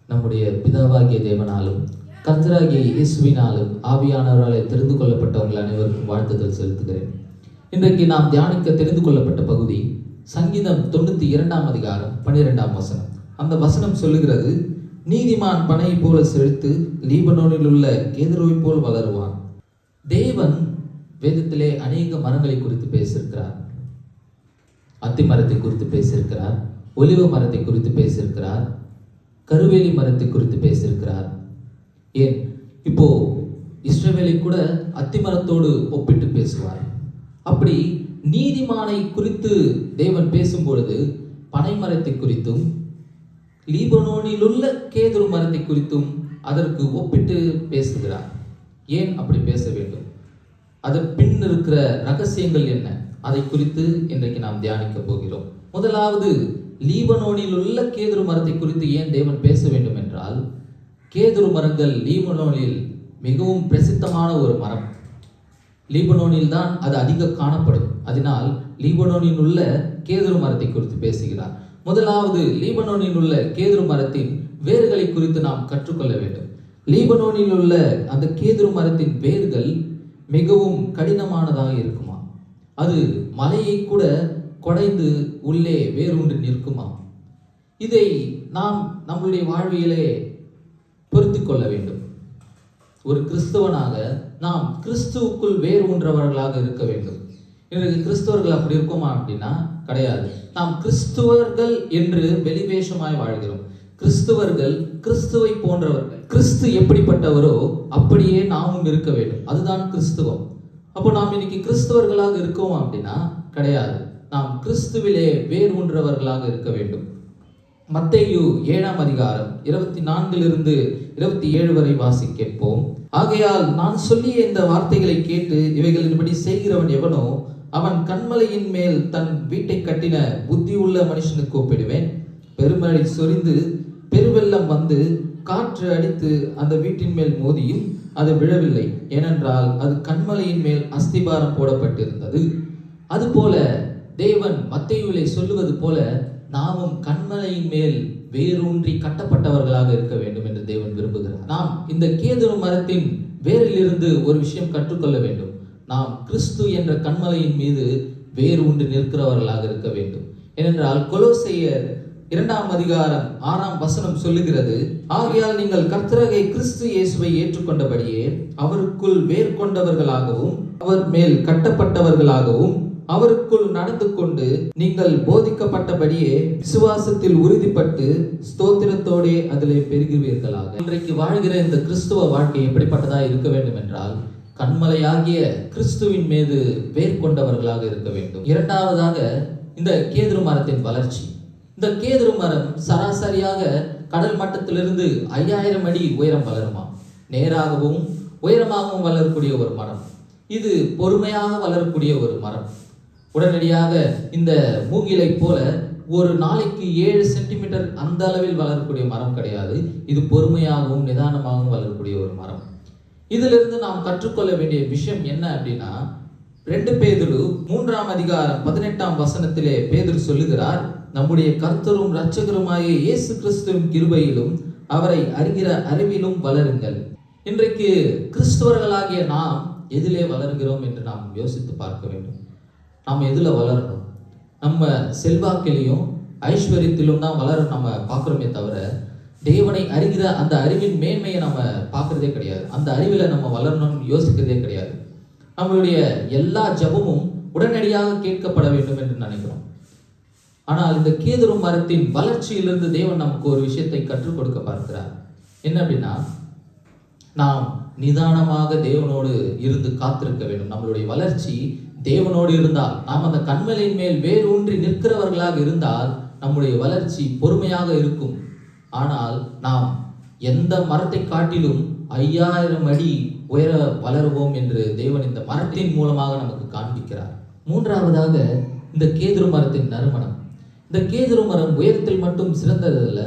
நம்முடைய பிதாவாகிய தேவனாலும் கர்த்தராகிய இயேசுவினாலும் ஆவியானவராலே தெரிந்து கொள்ளப்பட்டவங்கள் அனைவருக்கும் வாழ்த்துதல் செலுத்துகிறேன். இன்றைக்கு நாம் தியானிக்க தெரிந்து கொள்ளப்பட்ட பகுதி சங்கீதம் 92 அதிகாரம் 12 வசனம். அந்த வசனம் சொல்லுகிறது, நீதிமான் பனை போல செழித்து லீபனோனில் உள்ள கேதுருவை போல் வளருவான். தேவன் வேதத்திலே அநேக மரங்களை குறித்து பேசியிருக்கிறார். அத்தி மரத்தை குறித்து பேசியிருக்கிறார், ஒலிவ மரத்தை குறித்து பேசியிருக்கிறார், கருவேலி மரத்தை குறித்து பேசியிருக்கிறார். ஏன் இப்போ இஸ்ரவேலை கூட அத்தி மரத்தோடு ஒப்பிட்டு பேசுவார். அப்படி நீதிமானை குறித்து தேவன் பேசும் பொழுது பனை மரத்தை குறித்தும் லீபனோனில் உள்ள கேதுரு மரத்தை குறித்தும் அதற்கு ஒப்பிட்டு பேசுகிறார். ஏன் அப்படி பேச வேண்டும்? அதன் பின் இருக்கிற ரகசியங்கள் என்ன? அதை குறித்து இன்றைக்கு நாம் தியானிக்க போகிறோம். முதலாவது, லீபனோனில் உள்ள கேதுரு மரத்தை குறித்து ஏன் தேவன் பேச வேண்டும் என்றால், கேதுரு மரங்கள் லீபனோனில் மிகவும் பிரசித்தமான ஒரு மரம். லீபனோனில் தான் அது அதிக காணப்படும். அதனால் லீபனோனில் உள்ள கேதுரு மரத்தை குறித்து பேசுகிறார். முதலாவது, லீபனோனில் உள்ள கேதுரு மரத்தின் வேர்களை குறித்து நாம் கற்றுக்கொள்ள வேண்டும். லீபனோனில் உள்ள அந்த கேதுரு மரத்தின் வேர்கள் மிகவும் கடினமானதாக இருக்குமா? அது மலையை கூட கொடைந்து உள்ளே வேரூன்றி நிற்குமா? இதை நாம் நம்முடைய வாழ்வியலே பொருத்தி கொள்ள வேண்டும். ஒரு கிறிஸ்தவனாக நாம் கிறிஸ்துவுக்குள் வேர் ஊன்றவர்களாக இருக்க வேண்டும். இன்றைக்கு கிறிஸ்தவர்கள் அப்படி இருக்குமா அப்படின்னா கிடையாது. நாம் கிறிஸ்துவர்கள் என்று வெளிவேஷமாய் வாழ்கிறோம். கிறிஸ்துவர்கள் கிறிஸ்துவை போன்றவர்கள். கிறிஸ்து எப்படிப்பட்டவரோ அப்படியே நாமும் இருக்க வேண்டும். அதுதான் கிறிஸ்துவம். அப்போ நாம் இன்னைக்கு கிறிஸ்தவர்களாக இருக்கோம் அப்படின்னா கிடையாது. நாம் கிறிஸ்துவிலே வேர் ஊன்றவர்களாக இருக்க வேண்டும். மத்தேயு 7 அதிகாரம் 24 27 வரை வாசி கேட்போம். ஆகையால் நான் சொல்லிய இந்த வார்த்தைகளை கேட்டு இவைகளின்படி செய்கிறவன் எவனோ அவன் கன்மலையின் மேல் தன் வீட்டை கட்டின புத்தி உள்ள மனுஷனுக்கு ஒப்பிடுவேன். பெருமழை சொரிந்து பெருவெள்ளம் வந்து காற்று அடித்து அந்த வீட்டின் மேல் மோதியும் அது விழவில்லை, ஏனென்றால் அது கன்மலையின் மேல் அஸ்திபாரம் போடப்பட்டிருந்தது. அதுபோல தேவன் மத்தேயுவிலே சொல்லுவது போல நாமும் கன்மலையின் மேல் வேரூன்றி கட்டப்பட்டவர்களாக இருக்க வேண்டும் என்று தேவன் விரும்புகிறார். நாம் இந்த கேதுரு மரத்தின் வேரிலிருந்து ஒரு விஷயம் கற்றுக்கொள்ள வேண்டும். நாம் கிறிஸ்து என்ற கன்மலையின் மீது வேரூன்றி நிற்கிறவர்களாக இருக்க வேண்டும். ஏனென்றால் கொலோசையர் 2 அதிகாரம் 6 வசனம் சொல்லுகிறது, ஆகையால் நீங்கள் கர்த்தராகிய கிறிஸ்து இயேசுவை ஏற்றுக்கொண்டபடியே அவருக்குள் வேர் கொண்டவர்களாகவும் அவர் மேல் கட்டப்பட்டவர்களாகவும் அவருக்குள் நடந்து கொண்டு நீங்கள் போதிக்கப்பட்டபடியே விசுவாசத்தில் உறுதிப்பட்டு ஸ்தோத்திரத்தோடே அதிலே பெருகுவீர்களாக. இன்றைக்கு வாழ்கிற இந்த கிறிஸ்துவ வாழ்க்கை எப்படிப்பட்டதா இருக்க வேண்டும் என்றால், கன்மலையாகிய கிறிஸ்துவின் மீது வேர் கொண்டவர்களாக இருக்க வேண்டும். இரண்டாவதாக, இந்த கேதுரு மரத்தின் வளர்ச்சி. இந்த கேதுரு மரம் சராசரியாக கடல் மட்டத்திலிருந்து 5000 அடி உயரம் வளருமா. நேராகவும் உயரமாகவும் வளரக்கூடிய ஒரு மரம். இது பொறுமையாக வளரக்கூடிய ஒரு மரம். உடனடியாக இந்த மூங்கிலை போல ஒரு நாளைக்கு 7 சென்டிமீட்டர் அந்த அளவில் வளரக்கூடிய மரம் கிடையாது. இது பொறுமையாகவும் நிதானமாகவும் வளரக்கூடிய ஒரு மரம். இதிலிருந்து நாம் கற்றுக்கொள்ள வேண்டிய விஷயம் என்ன அப்படின்னா, 2 பேதுரு 3 அதிகாரம் 18 வசனத்திலே பேதுரு சொல்லுகிறார், நம்முடைய கர்த்தரும் இரட்சகருமாகிய இயேசு கிறிஸ்துவின் கிருபையிலும் அவரை அறிகிற அறிவிலும் வளருங்கள். இன்றைக்கு கிறிஸ்தவர்களாகிய நாம் எதிலே வளர்கிறோம் என்று நாம் யோசித்து பார்க்க வேண்டும். நாம் எதில் வளரணும்? நம்ம செல்வாக்கிலையும் ஐஸ்வர்யத்திலும் தான் வளர நம்ம பார்க்குறோமே தவிர, தேவனை அறிகிற அந்த அறிவின் மேன்மையை நம்ம பார்க்குறதே கிடையாது. அந்த அறிவில் நம்ம வளரணும்னு யோசிக்கிறதே கிடையாது. நம்மளுடைய எல்லா ஜபமும் உடனடியாக கேட்கப்பட வேண்டும் என்று நினைக்கிறோம். ஆனால் இந்த கேதுரு மரத்தின் வளர்ச்சியிலிருந்து தேவன் நமக்கு ஒரு விஷயத்தை கற்றுக் கொடுக்க பார்க்கிறார். என்ன அப்படின்னா, நாம் நிதானமாக தேவனோடு இருந்து காத்திருக்க வேண்டும். நம்மளுடைய வளர்ச்சி தேவனோடு இருந்தால், நாம் அந்த கன்மலையின் மேல் வேரூன்றி நிற்கிறவர்களாக இருந்தால் நம்முடைய வளர்ச்சி பொறுமையாக இருக்கும். ஆனால் நாம் எந்த மரத்தை காட்டிலும் 5000 அடி உயர வளருவோம் என்று தேவன் இந்த மரத்தின் மூலமாக நமக்கு காண்பிக்கிறார். மூன்றாவதாக, இந்த கேதுரு மரத்தின் நறுமணம். இந்த கேதுரு மரம் உயரத்தில் மட்டும் சிறந்ததல்ல,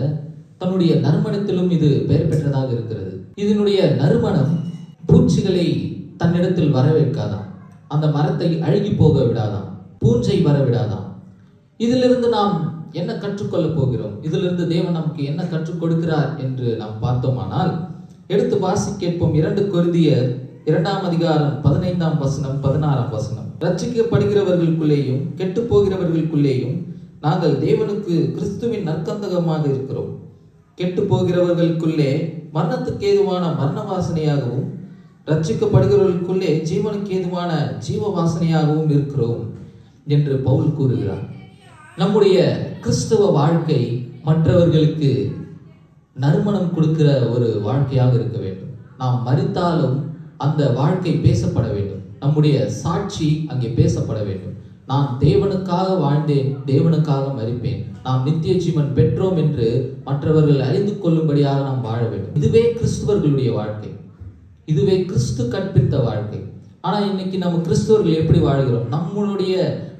தன்னுடைய நறுமணத்திலும் இது பெயர் பெற்றதாக இருக்கிறது. இதனுடைய நறுமணம் பூச்சிகளை தன்னிடத்தில் வரவேற்காதாம், அந்த மரத்தை அழுகி போக விடாதாம், பூஞ்சை வர விடாதாம். இதிலிருந்து நாம் என்ன கற்றுக்கொள்ளப் போகிறோம், இதிலிருந்து தேவன் நமக்கு என்ன கற்றுக் கொடுக்கிறார் என்று நாம் பார்த்தோமானால் எடுத்து வாசி கேட்போம். 2 கொரிந்தியர் 2ஆம் அதிகாரம் 15ஆம் வசனம் 16ஆம் வசனம். ரட்சிக்கப்படுகிறவர்களுக்குள்ளேயும் கெட்டு போகிறவர்களுக்குள்ளேயும் நாங்கள் தேவனுக்கு கிறிஸ்துவின் நற்கந்தகமாக இருக்கிறோம். கெட்டு போகிறவர்களுக்குள்ளே மரணத்துக்கு ஏதுவான மரண வாசனையாகவும் ரட்சிக்கப்படுகிறவர்களுக்குள்ளே ஜீவனுக்கு ஏதுவான ஜீவ வாசனையாகவும் இருக்கிறோம் என்று பவுல் கூறுகிறார். நம்முடைய கிறிஸ்தவ வாழ்க்கை மற்றவர்களுக்கு நறுமணம் கொடுக்கிற ஒரு வாழ்க்கையாக இருக்க வேண்டும். நாம் மரித்தாலும் அந்த வாழ்க்கை பேசப்பட வேண்டும். நம்முடைய சாட்சி அங்கே பேசப்பட வேண்டும். நான் தேவனுக்காக வாழ்ந்தேன், தேவனுக்காக மரிப்பேன், நாம் நித்திய ஜீவன் பெற்றோம் என்று மற்றவர்கள் அறிந்து கொள்ளும்படியாக நாம் வாழ வேண்டும். இதுவே கிறிஸ்துவர்களுடைய வாழ்க்கை, இதுவே கிறிஸ்து கற்பித்த வாழ்க்கை. ஆனால் இன்னைக்கு நம்ம கிறிஸ்துவர்கள் எப்படி வாழ்கிறோம்?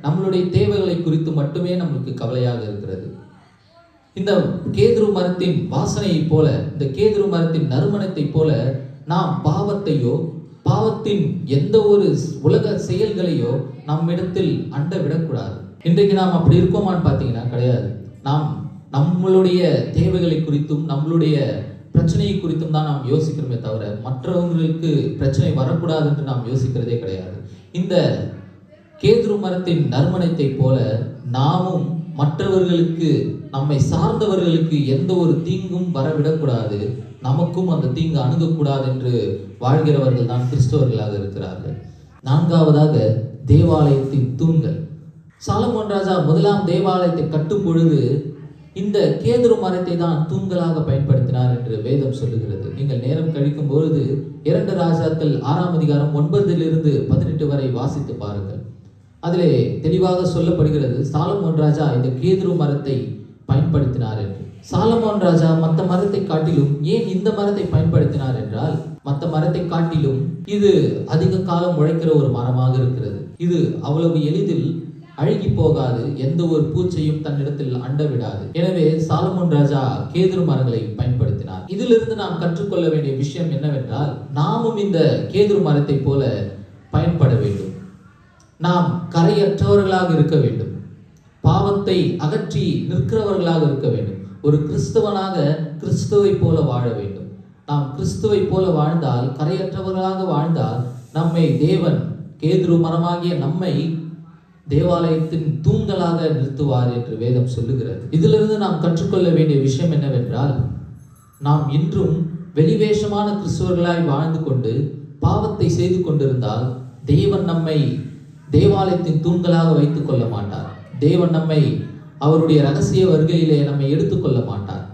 நம்மளுடைய தேவைகளை குறித்து மட்டுமே நம்மளுக்கு கவலையாக இருக்கிறது. இந்த கேதுரு மரத்தின் வாசனையை போல, இந்த கேதுரு மரத்தின் நறுமணத்தை போல நாம் பாவத்தின் எந்த ஒரு உலக செயல்களையோ நம்மிடத்தில் அண்ட விடக்கூடாது. இன்றைக்கு நாம் அப்படி இருக்கோமான்னு பார்த்தீங்கன்னா கிடையாது. நாம் நம்மளுடைய தேவைகளை குறித்தும் நம்மளுடைய பிரச்சனையை குறித்தும் தான் நாம் யோசிக்கிறோமே தவிர மற்றவங்களுக்கு பிரச்சனை வரக்கூடாது என்று நாம் யோசிக்கிறதே கிடையாது. இந்த கேதுரு மரத்தின் நறுமணத்தை போல நாமும் மற்றவர்களுக்கு, நம்மை சார்ந்தவர்களுக்கு எந்த ஒரு தீங்கும் வரவிடக்கூடாது, நமக்கும் அந்த தீங்கு அணுகக்கூடாது என்று வாழ்கிறவர்கள் தான் கிறிஸ்தவர்களாக இருக்கிறார்கள். 4ஆவதாக தேவாலயத்தின் தூண்கள். சாலமோன் ராஜா 1ஆம் தேவாலயத்தை கட்டும் பொழுது இந்த கேதுரு மரத்தை தான் தூண்களாக பயன்படுத்தினார் என்று வேதம் சொல்லுகிறது. நீங்கள் நேரம் கழிக்கும் பொழுது 2 ராஜாக்கள் 6ஆம் அதிகாரம் 9 - 18 வரை வாசித்து பாருங்கள். அதிலே தெளிவாக சொல்லப்படுகிறது சாலமோன் ராஜா இந்த கேதுரு மரத்தை பயன்படுத்தினார் என்று. சாலமோன் ராஜா மற்ற மரத்தை காட்டிலும் ஏன் இந்த மரத்தை பயன்படுத்தினார் என்றால், மற்ற மரத்தை காட்டிலும் இது அதிக காலம் உழைக்கிற ஒரு மரமாக இருக்கிறது. இது அவ்வளவு எளிதில் அழுகி போகாது, எந்த ஒரு பூச்சையும் தன்னிடத்தில் அண்ட விடாது. எனவே சாலமோன் ராஜா கேதுரு மரங்களை பயன்படுத்தினார். இதிலிருந்து நாம் கற்றுக்கொள்ள வேண்டிய விஷயம் என்னவென்றால், நாமும் இந்த கேதுரு மரத்தை போல பயன்பட வேண்டும். நாம் கரையற்றவர்களாக இருக்க வேண்டும், பாவத்தை அகற்றி நிற்கிறவர்களாக இருக்க வேண்டும். ஒரு கிறிஸ்தவனாக கிறிஸ்துவை போல வாழ வேண்டும். நாம் கிறிஸ்துவை போல வாழ்ந்தால், கரையற்றவர்களாக வாழ்ந்தால் நம்மை தேவன் கேதுரு மரமாகிய நம்மை தேவாலயத்தின் தூண்களாக நிறுத்துவார் என்று வேதம் சொல்லுகிறது. இதிலிருந்து நாம் கற்றுக்கொள்ள வேண்டிய விஷயம் என்னவென்றால், நாம் இன்றும் வெளிவேஷமான கிறிஸ்தவர்களாய் வாழ்ந்து கொண்டு பாவத்தை செய்து கொண்டிருந்தால் தேவன் நம்மை தேவாலயத்தின் தூண்களாக வைத்துக் கொள்ள மாட்டார். தேவன் நம்மை அவருடைய ரகசிய வருகையிலே நம்மை எடுத்துக்கொள்ள மாட்டார்.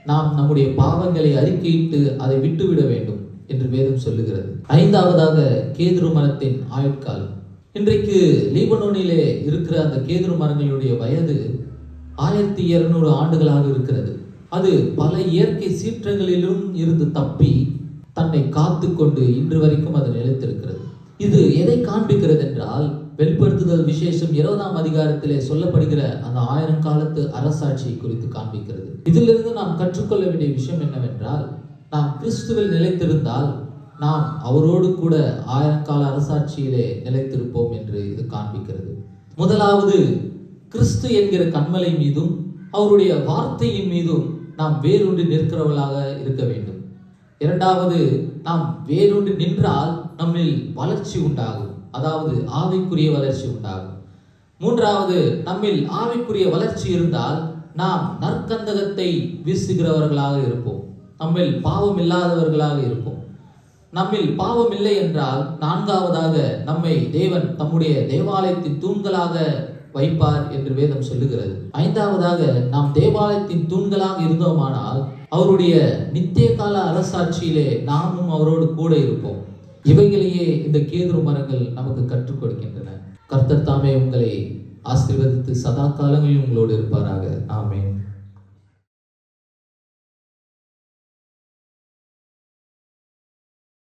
நாம் நம்முடைய பாவங்களை அறிக்கையிட்டு அதை விட்டுவிட வேண்டும் என்று வேதம் சொல்லுகிறது. 5ஆவதாக கேதுரு மரத்தின் ஆயுட்காலம். இன்றைக்கு லீபனோனிலே இருக்கிற அந்த கேதுரு மரங்களுடைய வயது 1200 ஆண்டுகளாக இருக்கிறது. அது பல இயற்கை சீற்றங்களிலும் இருந்து தப்பி தன்னை காத்து கொண்டு இன்று வரைக்கும் அது நிலைத்திருக்கிறது. இது எதை காண்பிக்கிறது என்றால், வெளிப்படுத்துதல் விசேஷம் 20ஆம் அதிகாரத்திலே சொல்லப்படுகிற அந்த 1000 காலத்து அரசாட்சியை குறித்து காண்பிக்கிறது. இதிலிருந்து நாம் கற்றுக்கொள்ள வேண்டிய விஷயம் என்னவென்றால், நாம் கிறிஸ்துவில் நிலைத்திருந்தால் நாம் அவரோடு கூட 1000 கால அரசாட்சியிலே நிலைத்திருப்போம் என்று இது காண்பிக்கிறது. முதலாவது, கிறிஸ்து என்கிற கன்மலை மீதும் அவருடைய வார்த்தையின் மீதும் நாம் வேரூன்றி நிற்கிறவர்களாக இருக்க வேண்டும். 2வது, நாம் வேரூன்றி நின்றால் நம்மில் வளர்ச்சி உண்டாகும், அதாவது ஆவிக்குரிய வளர்ச்சி உண்டாகும். 3வது, நம்மில் ஆவிக்குரிய வளர்ச்சி இருந்தால் நாம் நற்கந்தகத்தை வீசுகிறவர்களாக இருப்போம், நம்மில் பாவம் இல்லாதவர்களாக இருப்போம். நம்மில் பாவம் இல்லை என்றால் 4வதாக நம்மை தேவன் தம்முடைய தேவாலயத்தின் தூண்களாக வைப்பார் என்று வேதம் சொல்லுகிறது. 5வதாக, நாம் தேவாலயத்தின் தூண்களாக இருந்தோமானால் அவருடைய நித்திய கால அரசாட்சியிலே நாமும் அவரோடு கூட இருப்போம். இவைகளையே இந்த கேதுரு மரங்கள் நமக்கு கற்றுக் கொடுக்கின்றன. கர்த்தர் தாமே உங்களை ஆசீர்வதித்து சதா காலங்களில் உங்களோடு இருப்பாராக. ஆமென்.